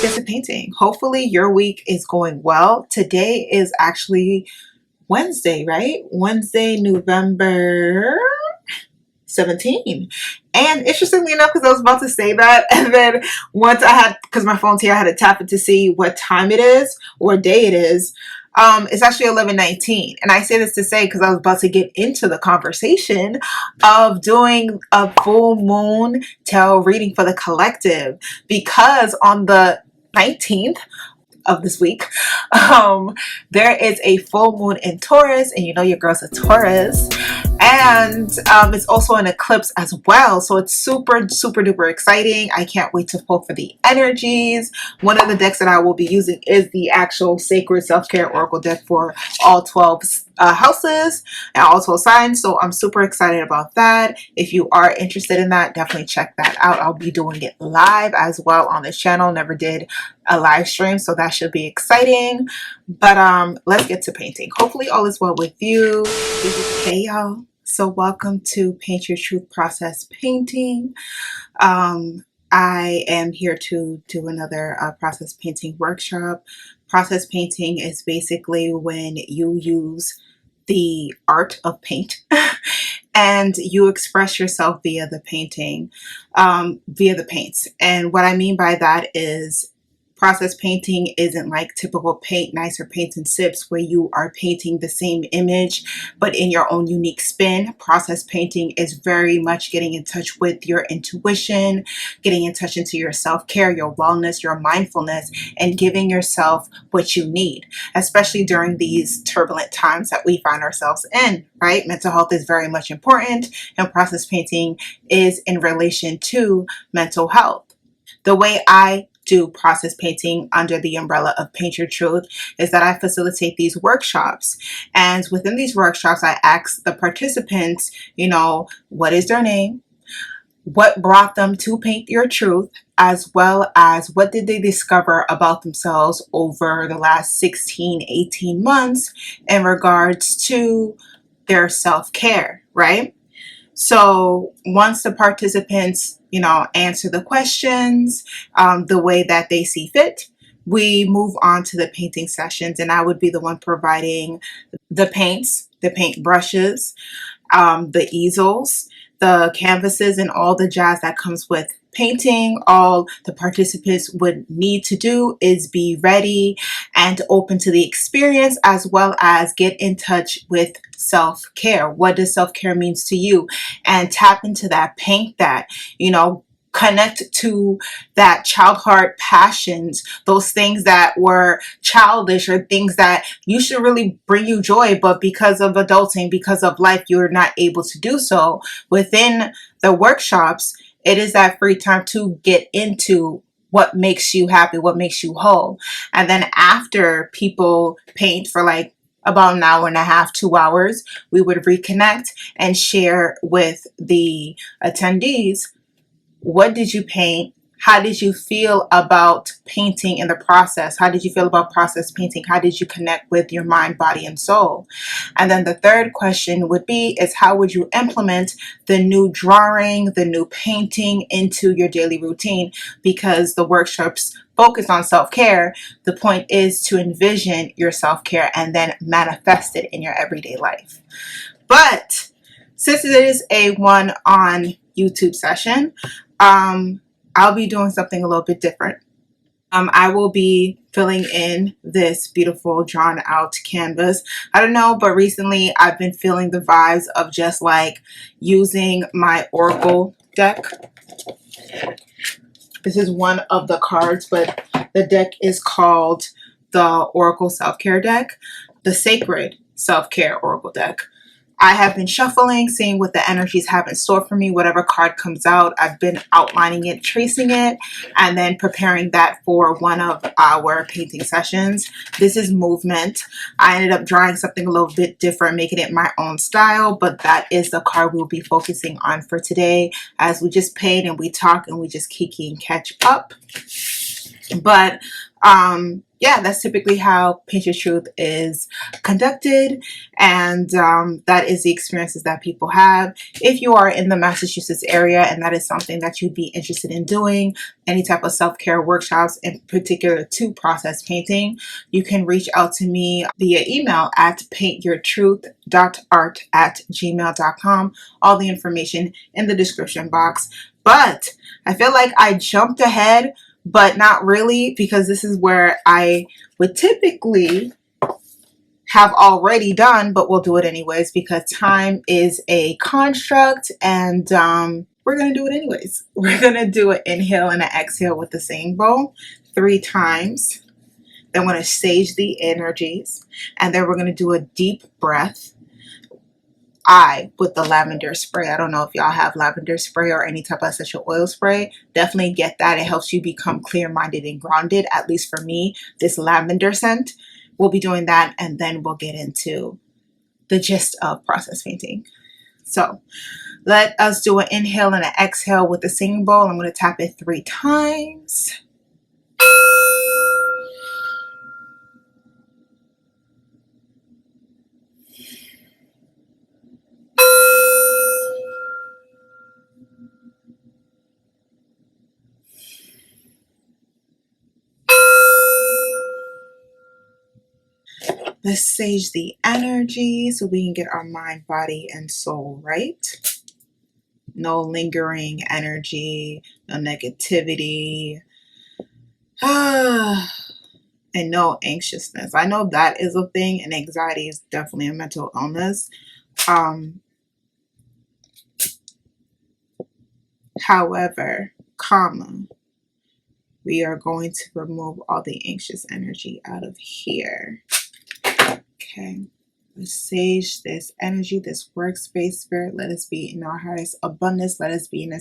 get to painting. Hopefully your week is going well. Today is actually Wednesday, right? Wednesday, November 17. And interestingly enough, because I was about to say that, and then once I had, because my phone's here, I had to tap it to see what time it is or day it is. It's actually 11:19, and I say this to say because I was about to get into the conversation of doing a full moon tarot reading for the collective, because on the 19th of this week, there is a full moon in Taurus, and you know your girl's a Taurus, and it's also an eclipse as well, so it's super duper exciting. I can't wait to pull for the energies. One of the decks that I will be using is the actual Sacred Self-Care Oracle deck for all 12 houses and all 12 signs, so I'm super excited about that. If you are interested in that, definitely check that out. I'll be doing it live as well on this channel. Never did a live stream, so that should be exciting. But let's get to painting. Hopefully all is well with you. Hey y'all, so welcome to Paint Your Truth Process Painting. I am here to do another process painting workshop. Process painting is basically when you use the art of paint and you express yourself via the painting, via the paints. And what I mean by that is process painting isn't like typical paint nicer paints and sips where you are painting the same image but in your own unique spin. Process painting is very much getting in touch with your intuition, getting in touch into your self-care, your wellness, your mindfulness, and giving yourself what you need, especially during these turbulent times that we find ourselves in, right? Mental health is very much important, and process painting is in relation to mental health. The way I do process painting under the umbrella of Paint Your Truth is that I facilitate these workshops, and within these workshops I ask the participants, you know, what is their name, what brought them to Paint Your Truth, as well as what did they discover about themselves over the last 16-18 months in regards to their self-care, right? So once the participants, you know, answer the questions the way that they see fit, we move on to the painting sessions, and I would be the one providing the paints, the paint brushes, the easels, the canvases, and all the jazz that comes with painting. All the participants would need to do is be ready and open to the experience, as well as get in touch with self-care. What does self-care means to you? And tap into that, paint that, you know, connect to that child heart passions, those things that were childish or things that you should really bring you joy, but because of adulting, because of life, you're not able to do so. Within the workshops, it is that free time to get into what makes you happy, what makes you whole. And then after people paint for like about an hour and a half, 2 hours, we would reconnect and share with the attendees, what did you paint? How did you feel about painting in the process? How did you feel about process painting? How did you connect with your mind, body, and soul? And then the third question would be is how would you implement the new drawing, the new painting into your daily routine? Because the workshops focus on self-care, the point is to envision your self-care and then manifest it in your everyday life. But since it is a one on YouTube session, I'll be doing something a little bit different. I will be filling in this beautiful drawn out canvas. I don't know, but recently I've been feeling the vibes of just like using my Oracle deck. This is one of the cards, but the deck is called the Oracle Self-Care deck, the Sacred Self-Care Oracle deck. I have been shuffling, seeing what the energies have in store for me. Whatever card comes out, I've been outlining it, tracing it, and then preparing that for one of our painting sessions. This is movement. I ended up drawing something a little bit different, making it my own style, but that is the card we'll be focusing on for today as we just paint and we talk and we just kiki and catch up. But yeah, that's typically how Paint Your Truth is conducted. And that is the experiences that people have. If you are in the Massachusetts area and that is something that you'd be interested in doing, any type of self-care workshops, in particular to process painting, you can reach out to me via email at paintyourtruth.art@gmail.com. All the information in the description box. But I feel like I jumped ahead, but not really, because this is where I would typically have already done, but we'll do it anyways because time is a construct, and we're going to do it anyways. We're going to do an inhale and an exhale with the singing bowl 3 times. Then we're going to sage the energies, and then we're going to do a deep breath. With the lavender spray. I don't know if y'all have lavender spray or any type of essential oil spray. Definitely get that. It helps you become clear-minded and grounded, at least for me, this lavender scent. We'll be doing that, and then we'll get into the gist of process painting. So let us do an inhale and an exhale with the singing bowl. I'm going to tap it 3 times. Let's sage the energy so we can get our mind, body, and soul right. No lingering energy, no negativity, and no anxiousness. I know that is a thing, and anxiety is definitely a mental illness. However, we are going to remove all the anxious energy out of here. Okay, let's sage this energy, this workspace spirit. Let us be in our highest abundance. Let us be in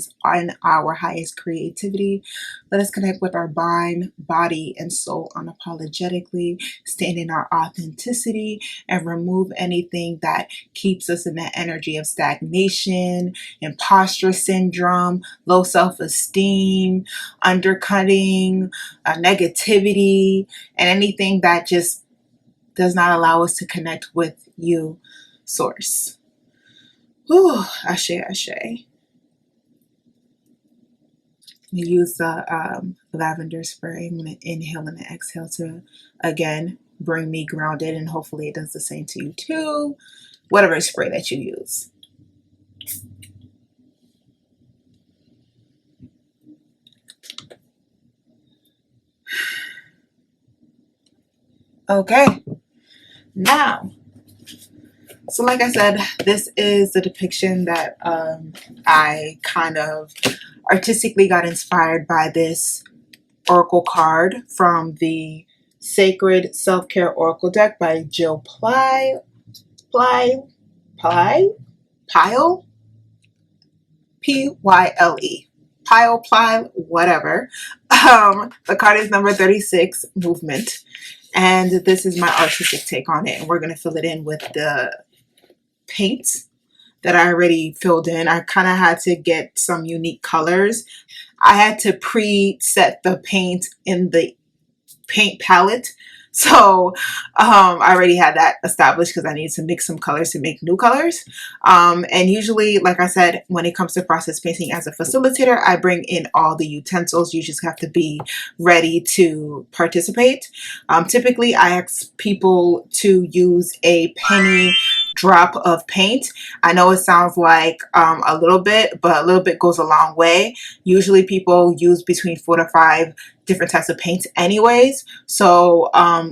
our highest creativity. Let us connect with our mind, body, and soul unapologetically. Stand in our authenticity and remove anything that keeps us in that energy of stagnation, imposter syndrome, low self-esteem, undercutting, negativity, and anything that just does not allow us to connect with you, source. Whew, ashe, ashe. We use the lavender spray. I'm going to inhale and exhale to, again, bring me grounded, and hopefully it does the same to you too, whatever spray that you use. Okay. Now, so like I said, this is the depiction that I kind of artistically got inspired by this oracle card from the Sacred Self-Care Oracle deck by Jill Pyle, P-Y-L-E. Pyle, whatever. The card is number 36, Movement. And this is my artistic take on it. And we're going to fill it in with the paints that I already filled in. I kind of had to get some unique colors. I had to pre-set the paint in the paint palette. So I already had that established because I needed to mix some colors to make new colors. And usually, like I said, when it comes to process painting as a facilitator, I bring in all the utensils. You just have to be ready to participate. Typically, I ask people to use a penny drop of paint. I know it sounds like a little bit, but a little bit goes a long way. Usually people use between 4 to 5 different types of paints anyways. So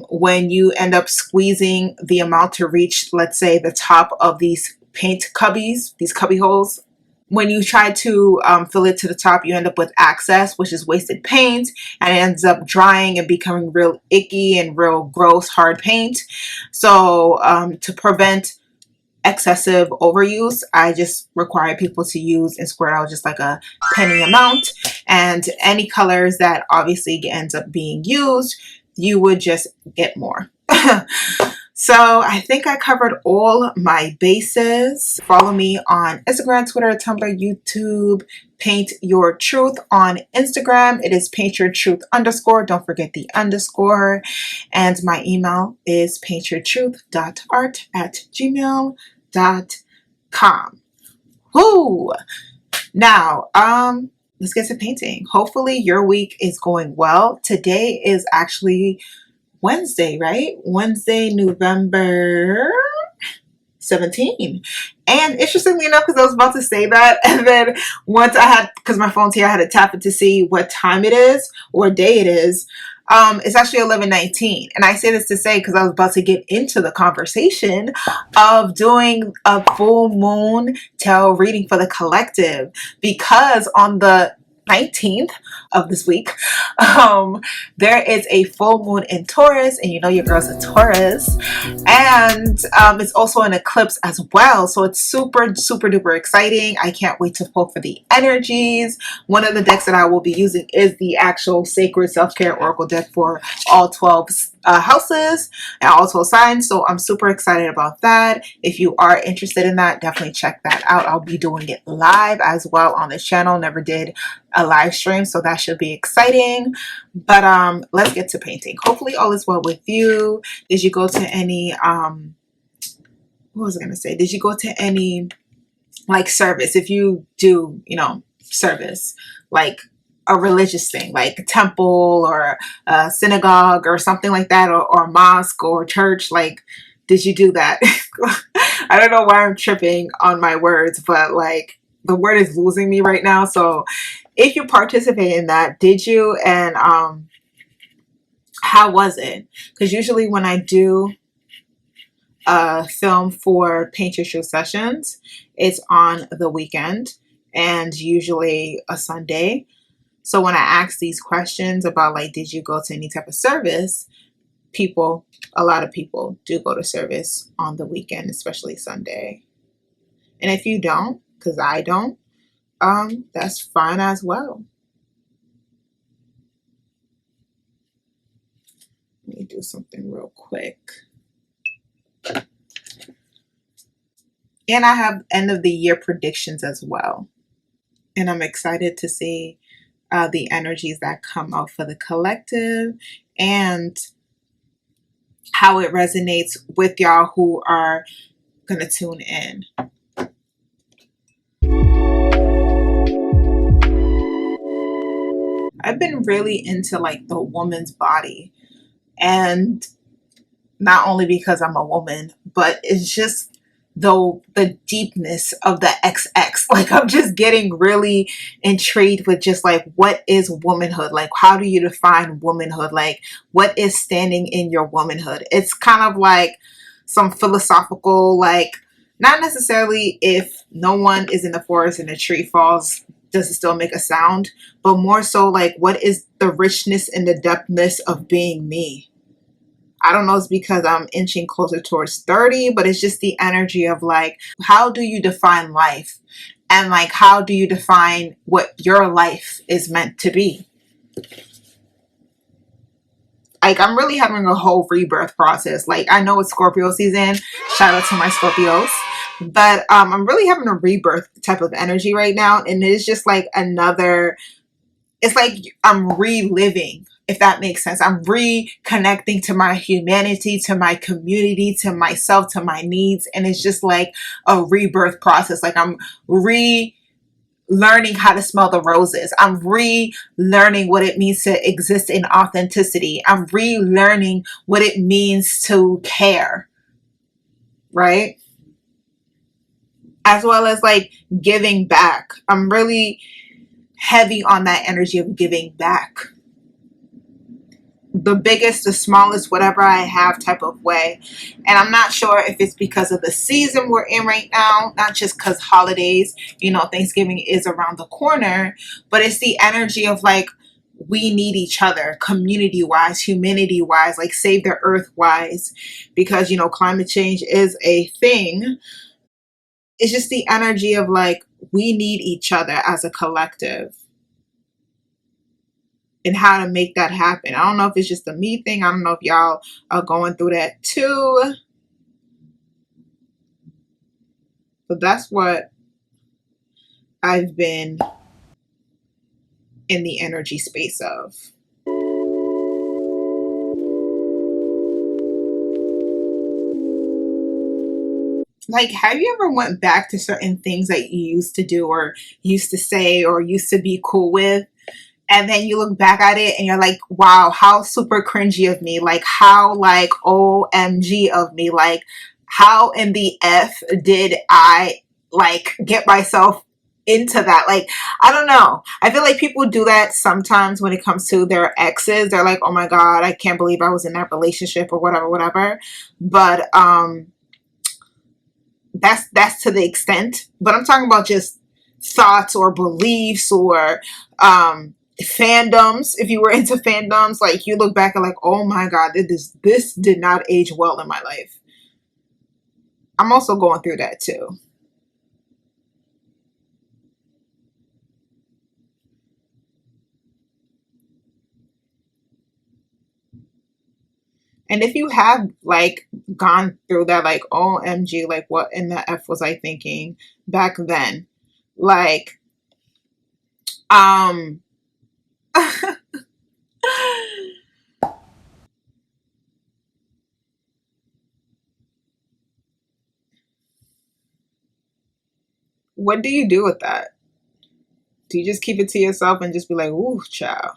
when you end up squeezing the amount to reach, let's say, the top of these paint cubbies, these cubby holes, when you try to fill it to the top, you end up with excess, which is wasted paint, and it ends up drying and becoming real icky and real gross, hard paint. So to prevent excessive overuse, I just require people to use and squirt out just like a penny amount, and any colors that obviously ends up being used, you would just get more. So I think I covered all my bases. Follow me on Instagram, Twitter, Tumblr, YouTube. Paint Your Truth on Instagram. It is Paint Your Truth _. Don't forget the underscore. And my email is paintyourtruth.art@gmail.com. Whoo! Now, let's get to painting. Hopefully your week is going well. Today is actually Wednesday, right? Wednesday, November 17. And interestingly enough, because I was about to say that, and then once I had, because my phone's here, I had to tap it to see what time it is or day it is. It's actually 11:19. And I say this to say, because I was about to get into the conversation of doing a full moon tarot reading for the collective, because on the 19th of this week, there is a full moon in Taurus, and you know your girl's a Taurus, and it's also an eclipse as well, so it's super duper exciting. I can't wait to pull for the energies. One of the decks that I will be using is the actual Sacred Self-Care Oracle deck for all 12 houses and all 12 signs, so I'm super excited about that. If you are interested in that, definitely check that out. I'll be doing it live as well on this channel. Never did a live stream, so that should be exciting. But let's get to painting. Hopefully all is well with you. Did you go to any what was I gonna say? Did you go to any like service? If you do, you know, service, like a religious thing, like a temple or a synagogue or something like that, or a mosque or church, like, did you do that? I don't know why I'm tripping on my words, but like the word is losing me right now. So if you participate in that, did you? And how was it? Because usually when I do film for Paint Your Truth sessions, it's on the weekend and usually a Sunday. So when I ask these questions about like, did you go to any type of service, a lot of people do go to service on the weekend, especially Sunday. And if you don't, because I don't, that's fine as well. Let me do something real quick. And I have end of the year predictions as well. And I'm excited to see the energies that come out for the collective and how it resonates with y'all who are going to tune in. I've been really into like the woman's body, and not only because I'm a woman, but it's just the deepness of the XX. Like I'm just getting really intrigued with just like, what is womanhood? Like, how do you define womanhood? Like, what is standing in your womanhood? It's kind of like some philosophical, like, not necessarily if no one is in the forest and a tree falls, does it still make a sound? But more so like, what is the richness and the depthness of being me? I don't know, it's because I'm inching closer towards 30, but it's just the energy of like, how do you define life? And like, how do you define what your life is meant to be? Like, I'm really having a whole rebirth process. Like, I know it's Scorpio season. Shout out to my Scorpios. But I'm really having a rebirth type of energy right now. And it's just like it's like I'm reliving, if that makes sense. I'm reconnecting to my humanity, to my community, to myself, to my needs. And it's just like a rebirth process. Like I'm relearning how to smell the roses. I'm relearning what it means to exist in authenticity. I'm relearning what it means to care, right? As well as like giving back. I'm really heavy on that energy of giving back. The biggest, the smallest, whatever I have type of way. And I'm not sure if it's because of the season we're in right now, not just because holidays, you know, Thanksgiving is around the corner, but it's the energy of like, we need each other, community wise, humanity wise, like save the earth wise, because, you know, climate change is a thing. It's just the energy of like, we need each other as a collective. And how to make that happen. I don't know if it's just a me thing. I don't know if y'all are going through that too. So that's what I've been in the energy space of. Like, have you ever went back to certain things that you used to do or used to say or used to be cool with? And then you look back at it and you're like, wow, how super cringy of me. Like, how, like, OMG of me. Like, how in the F did I, like, get myself into that? Like, I don't know. I feel like people do that sometimes when it comes to their exes. They're like, oh my God, I can't believe I was in that relationship or whatever, whatever. But, that's to the extent, but I'm talking about just thoughts or beliefs or fandoms. If you were into fandoms, like you look back and like, oh my God, this did not age well in my life. I'm also going through that too. And if you have like gone through that, like OMG, like what in the F was I thinking back then? Like, um what do you do with that? Do you just keep it to yourself and just be like, ooh, child?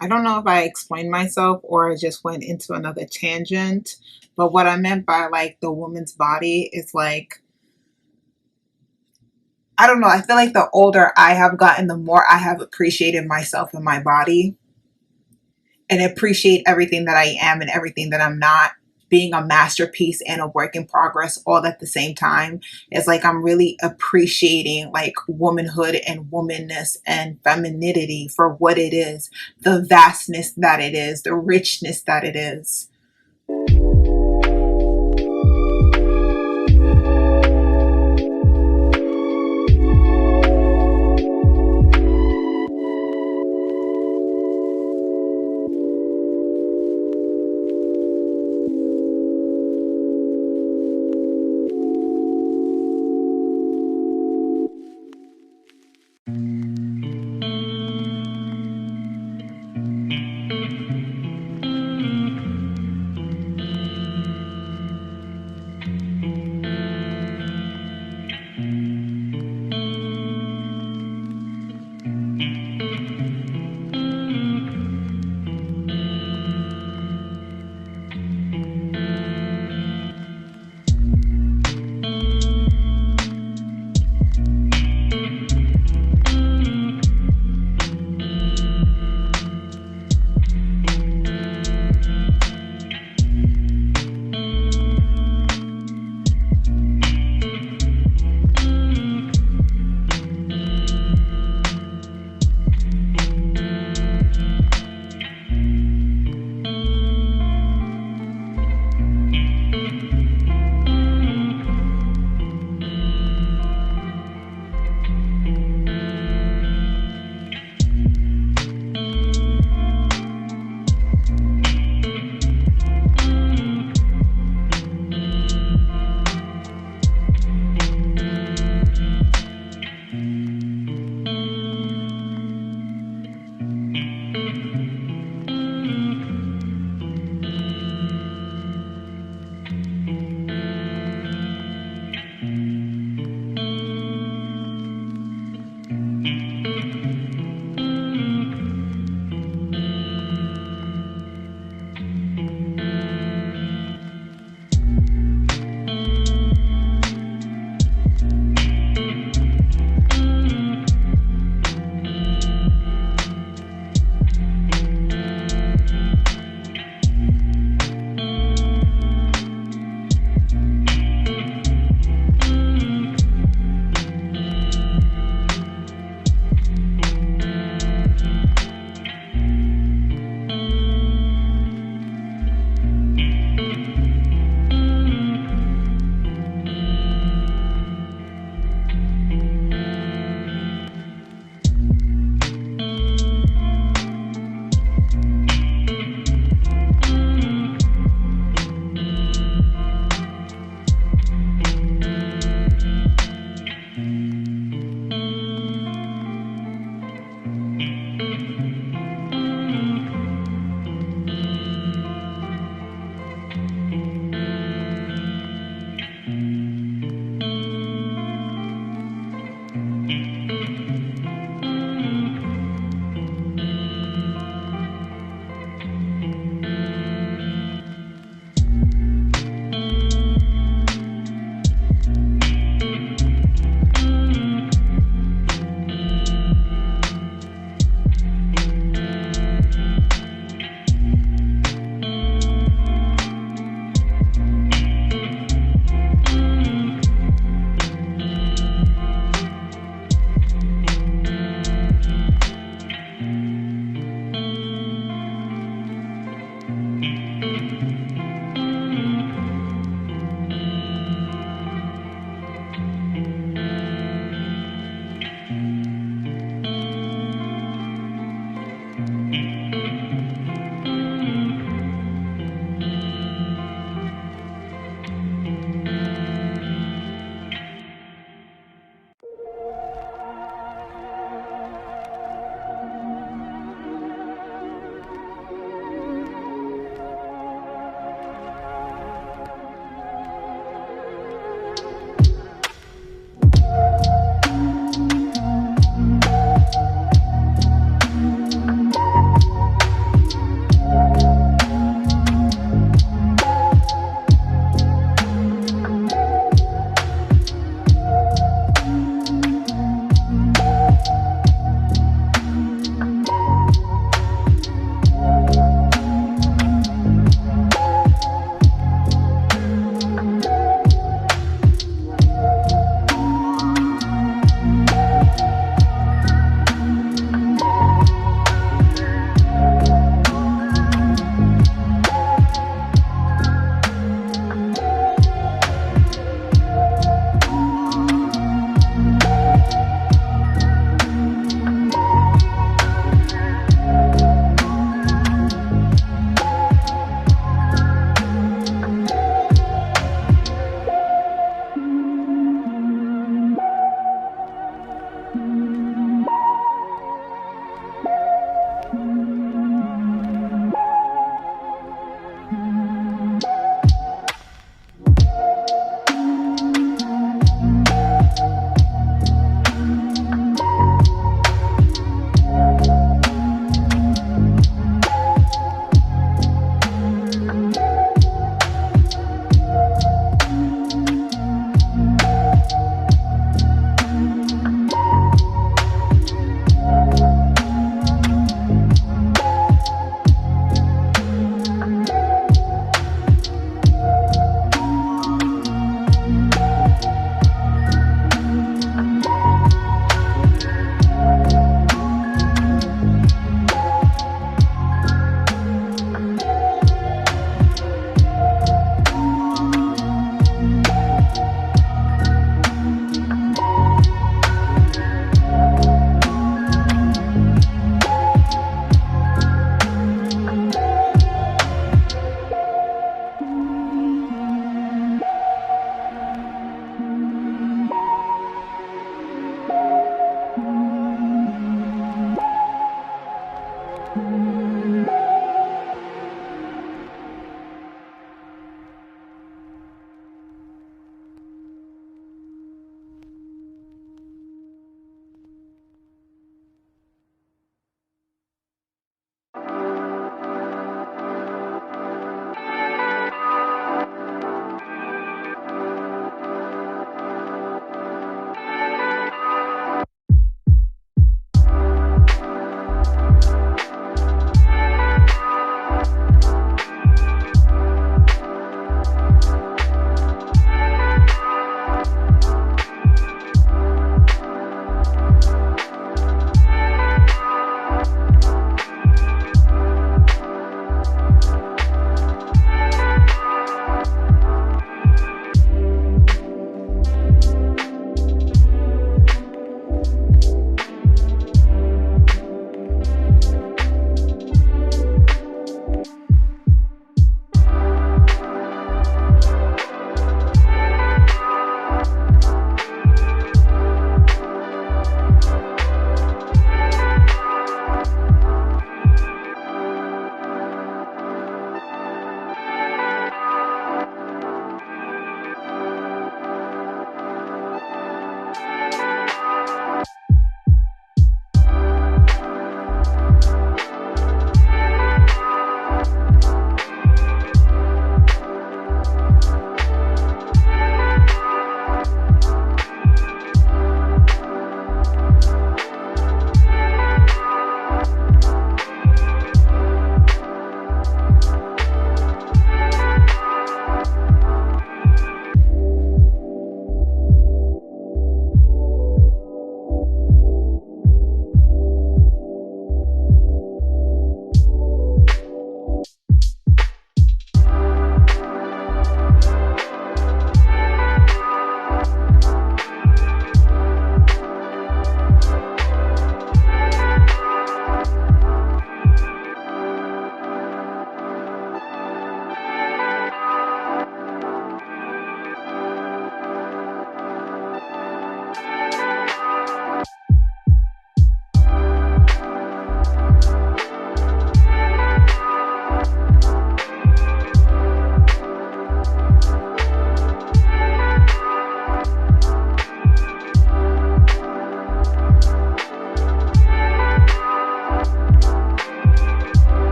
I don't know if I explained myself or I just went into another tangent, but what I meant by like the woman's body is like, I don't know. I feel like the older I have gotten, the more I have appreciated myself and my body and appreciate everything that I am and everything that I'm not. Being a masterpiece and a work in progress all at the same time. It's like I'm really appreciating like womanhood and womanness and femininity for what it is, the vastness that it is, the richness that it is.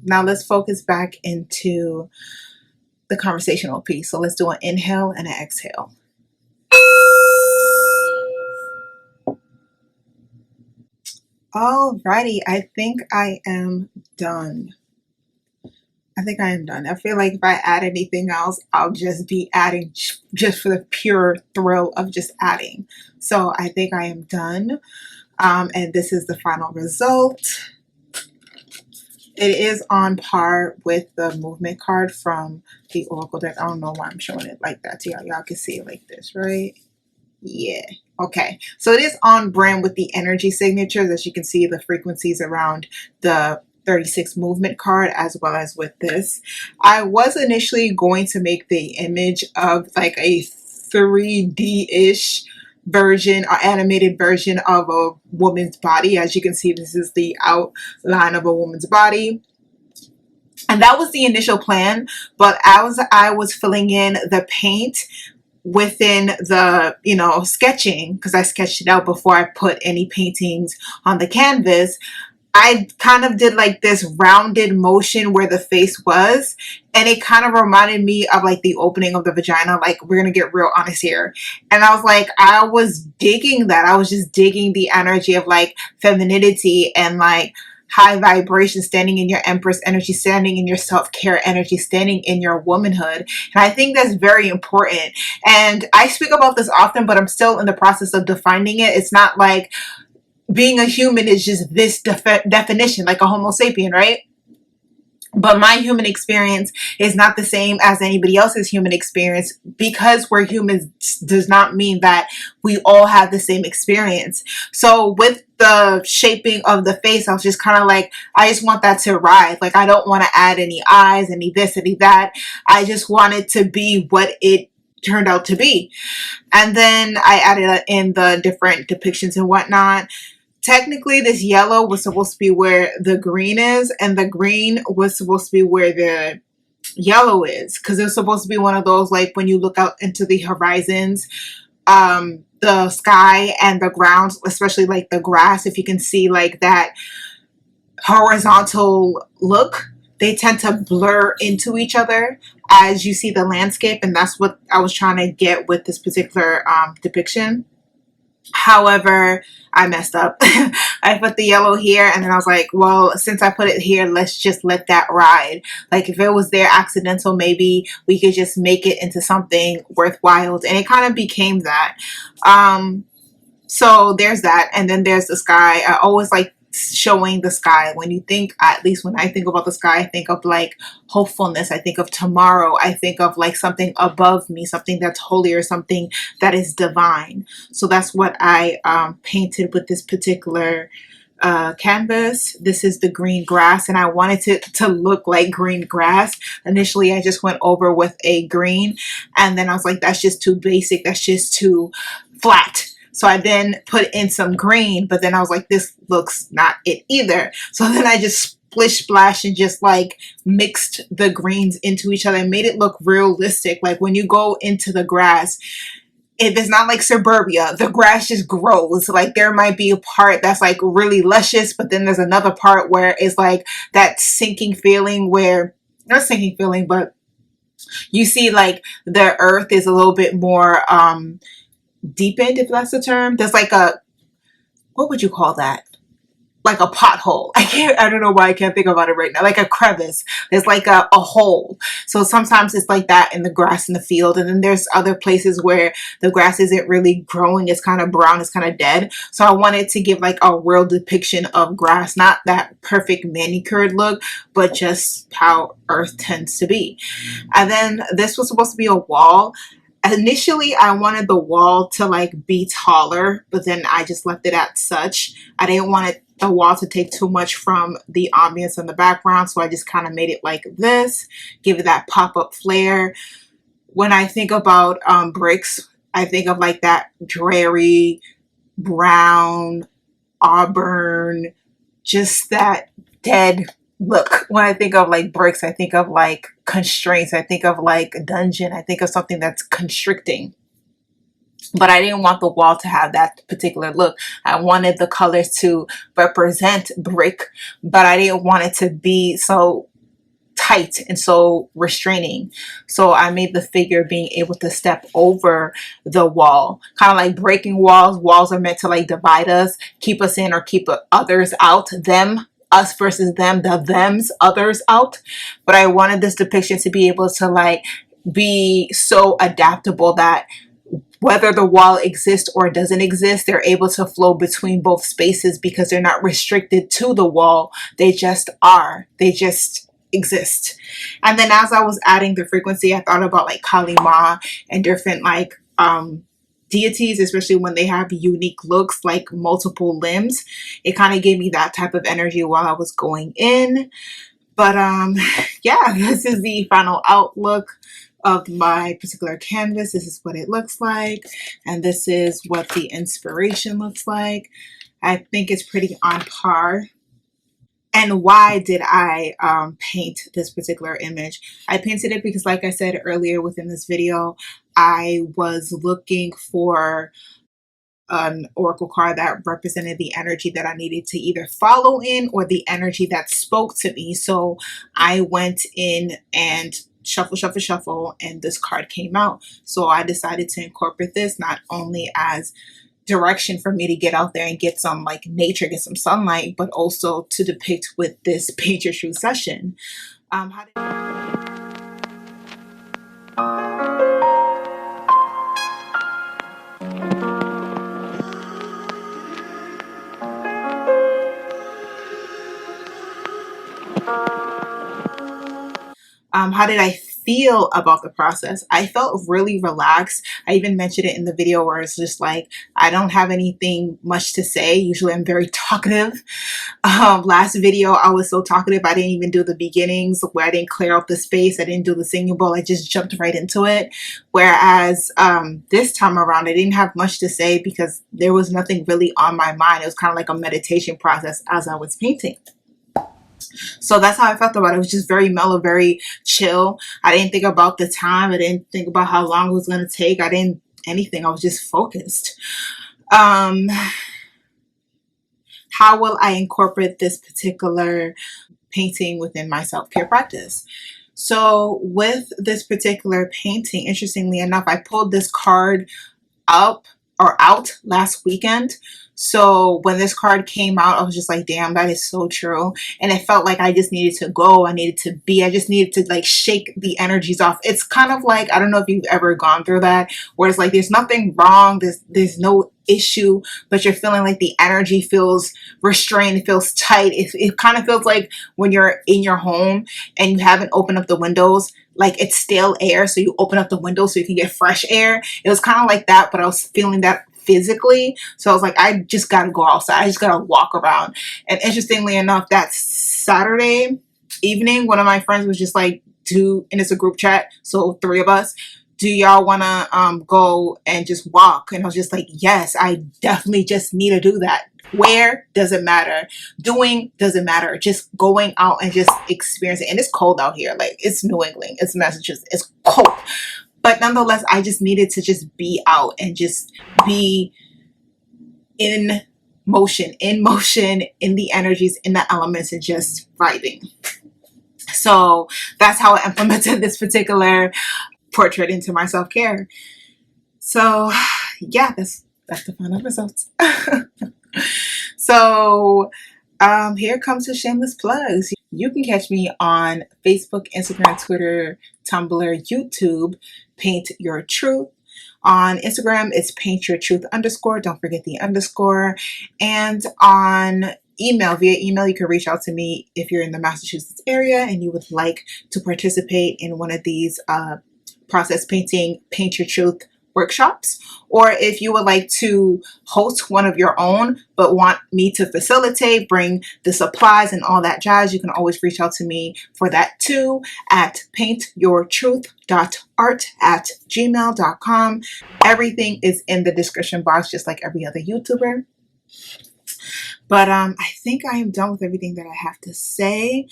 Now let's focus back into the conversational piece. So let's do an inhale and an exhale. Alrighty, I think I am done. I feel like if I add anything else, I'll just be adding just for the pure thrill of just adding. So I think I am done. And this is the final result. It is on par with the movement card from the Oracle deck. I don't know why I'm showing it like that to y'all. Y'all can see it like this, right? Yeah. Okay. So it is on brand with the energy signatures. As you can see, the frequencies around the 36 movement card as well as with this. I was initially going to make the image of like a 3D-ish version or animated version of a woman's body. As you can see, this is the outline of a woman's body. And that was the initial plan, but as I was filling in the paint within the, sketching, because I sketched it out before I put any paintings on the canvas, I kind of did like this rounded motion where the face was, and it kind of reminded me of like the opening of the vagina. Like, we're gonna get real honest here. And I was like, I was digging that. I was just digging the energy of like femininity and like high vibration, standing in your Empress energy, standing in your self-care energy, standing in your womanhood. And I think that's very important. And I speak about this often, but I'm still in the process of defining it. It's not like being a human is just this definition, like a Homo sapien, right? But my human experience is not the same as anybody else's human experience. Because we're humans does not mean that we all have the same experience. So with the shaping of the face, I was just kind of like, I just want that to ride. Like, I don't want to add any eyes, any this, any that. I just want it to be what it turned out to be. And then I added in the different depictions and whatnot. Technically, this yellow was supposed to be where the green is, and the green was supposed to be where the yellow is, because it's supposed to be one of those, like, when you look out into the horizons, the sky and the ground, especially like the grass, if you can see like that horizontal look, they tend to blur into each other as you see the landscape, and that's what I was trying to get with this particular depiction. However, I messed up. I put the yellow here, and then I was like, well, since I put it here, let's just let that ride. Like, if it was there accidental, maybe we could just make it into something worthwhile. And it kind of became that. So there's that. And then there's the sky. I always like showing the sky. When you think, at least when I think about the sky, I think of like hopefulness. I think of tomorrow. I think of like something above me, something that's holy, or something that is divine. So that's what I painted with this particular canvas. This is the green grass, and I wanted it to look like green grass. Initially, I just went over with a green, and then I was like, that's just too basic. That's just too flat. So I then put in some green, but then I was like, this looks not it either. So then I just splish splash and just like mixed the greens into each other and made it look realistic. Like, when you go into the grass, if it's not like suburbia, the grass just grows. Like, there might be a part that's like really luscious, but then there's another part where it's like that sinking feeling where, not sinking feeling, but you see like the earth is a little bit more deepened, if that's the term. There's like a, what would you call that? Like a pothole. I don't know why I can't think about it right now. Like a crevice. There's like a hole. So sometimes it's like that in the grass in the field. And then there's other places where the grass isn't really growing. It's kind of brown. It's kind of dead. So I wanted to give like a real depiction of grass. Not that perfect manicured look, but just how earth tends to be. And then this was supposed to be a wall. Initially, I wanted the wall to like be taller, but then I just left it at such. I didn't want the wall to take too much from the ambience in the background, so I just kind of made it like this, give it that pop-up flair. When I think about bricks, I think of like that dreary, brown, auburn, just that dead look. When I think of like bricks, I think of like constraints. I think of like a dungeon. I think of something that's constricting. But I didn't want the wall to have that particular look. I wanted the colors to represent brick, but I didn't want it to be so tight and so restraining. So I made the figure being able to step over the wall, kind of like breaking walls. Walls are meant to like divide us, keep us in or keep others out, them, us versus them, the thems, others out. But I wanted this depiction to be able to like be so adaptable that whether the wall exists or doesn't exist, they're able to flow between both spaces because they're not restricted to the wall. They just are. They just exist. And then as I was adding the frequency, I thought about like Kali Ma and different like deities, especially when they have unique looks like multiple limbs. It kind of gave me that type of energy while I was going in. But yeah, this is the final outlook of my particular canvas. This is what it looks like, and this is what the inspiration looks like. I think it's pretty on par. And why did I paint this particular image? I painted it because, like I said earlier within this video, I was looking for an oracle card that represented the energy that I needed to either follow in or the energy that spoke to me. So I went in and shuffle, and this card came out. So I decided to incorporate this not only as direction for me to get out there and get some like nature, get some sunlight, but also to depict with this Paint Your Truth session. How did I feel about the process? I felt really relaxed. I even mentioned it in the video where it's just like, I don't have anything much to say. Usually I'm very talkative. Last video, I was so talkative, I didn't even do the beginnings where I didn't clear out the space. I didn't do the singing bowl. I just jumped right into it. Whereas this time around, I didn't have much to say because there was nothing really on my mind. It was kind of like a meditation process as I was painting. So that's how I felt about it. It was just very mellow, very chill. I didn't think about the time. I didn't think about how long it was going to take. I didn't anything. I was just focused. How will I incorporate this particular painting within my self-care practice? So with this particular painting, interestingly enough, I pulled this card out last weekend. So when this card came out, I was just like, damn, that is so true. And it felt like I just needed to go. I needed to be. I just needed to like shake the energies off. It's kind of like, I don't know if you've ever gone through that, where it's like there's nothing wrong. There's no issue, but you're feeling like the energy feels restrained. It feels tight. It kind of feels like when you're in your home and you haven't opened up the windows, like it's stale air. So you open up the window so you can get fresh air. It was kind of like that, but I was feeling that physically. So I was like, I just got to go outside. I just got to walk around. And interestingly enough, that Saturday evening, one of my friends was just like, and it's a group chat. So 3 of us, do y'all want to go and just walk? And I was just like, yes, I definitely just need to do that. Where doesn't matter. Doing doesn't matter. Just going out and just experiencing. And it's cold out here. Like it's New England. It's Massachusetts. It's cold. But nonetheless, I just needed to just be out and just be in motion, in the energies, in the elements, and just vibing. So that's how I implemented this particular portrait into my self-care. So yeah, that's the final results. So here comes the shameless plugs. You can catch me on Facebook, Instagram, Twitter, Tumblr, YouTube, Paint Your Truth. On Instagram, it's Paint Your Truth _ don't forget the _. And on via email, you can reach out to me if you're in the Massachusetts area and you would like to participate in one of these process painting Paint Your Truth workshops, or if you would like to host one of your own but want me to facilitate, bring the supplies and all that jazz, you can always reach out to me for that too at paintyourtruth.art@gmail.com. Everything is in the description box, just like every other YouTuber. But I think I am done with everything that I have to say.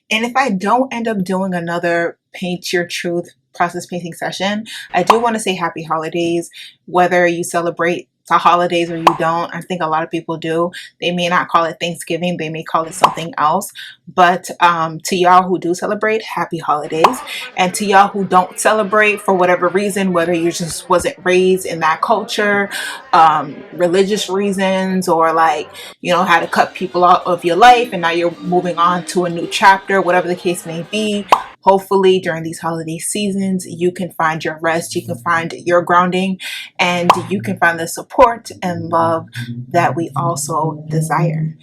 And if I don't end up doing another Paint Your Truth process painting session, I do want to say happy holidays, whether you celebrate to holidays or you don't. I think a lot of people do. They may not call it Thanksgiving, they may call it something else. But to y'all who do celebrate, happy holidays. And to y'all who don't celebrate for whatever reason, whether you just wasn't raised in that culture, religious reasons, or like, you know, had to cut people out of your life and now you're moving on to a new chapter, whatever the case may be. Hopefully during these holiday seasons, you can find your rest, you can find your grounding, and you can find the support and love that we also desire.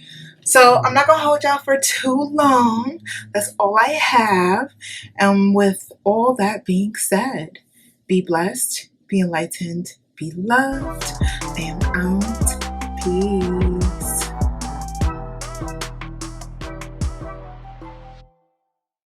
So I'm not going to hold y'all for too long. That's all I have. And with all that being said, be blessed, be enlightened, be loved. I am out. Peace.